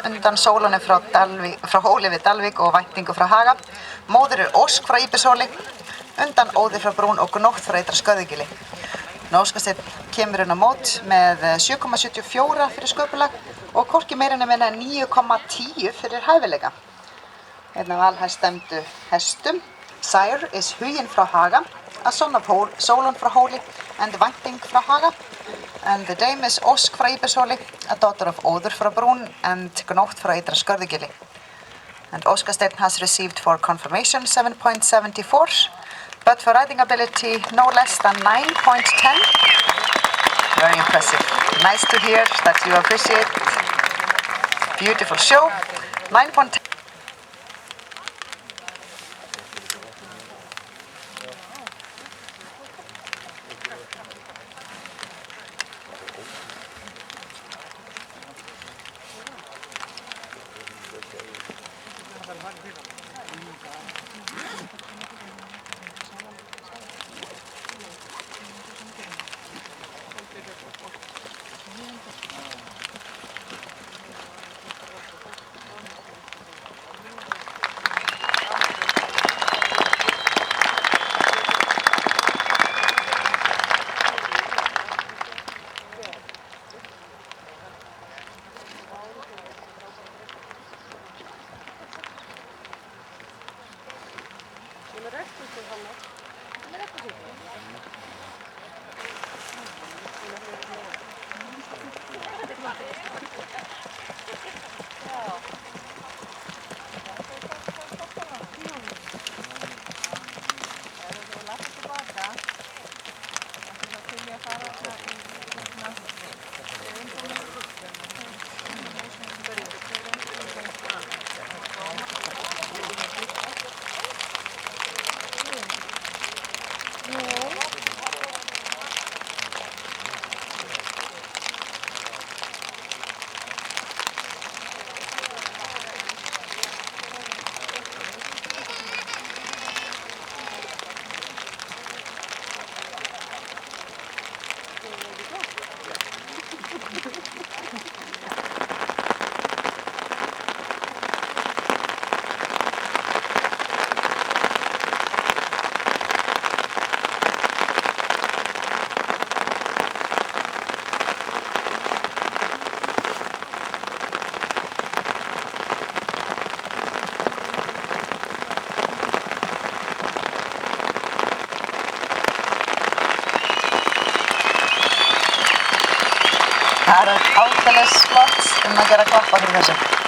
undan Sólóni frá Hóli við Dalvík og Væntingu frá Haga. Móðir Ósk frá Íbishóli, undan Óði frá Brún og Gnótt frá Ytra Skörðugili. Óskasteinn kemur inn á mót með 7,74 fyrir sköpulag og hvorki meira en minna 9,10 fyrir hæfileika. Einn af alhæststemdu hestum, Sire is Huginn frá Haga, a son of Solon frá Hóli and Vænting frá Haga. And the dame is Ósk frá Íbishóli, a daughter of Óður frá Brún and Gnótt frá Ytra Skörðugili. And Óskasteinn has received for confirmation 7.74, but for riding ability no less than 9.10. Very impressive. Nice to hear that you appreciate. Beautiful show. 9.10. Það er aldeilis flott að gera klappa fyrir þessu.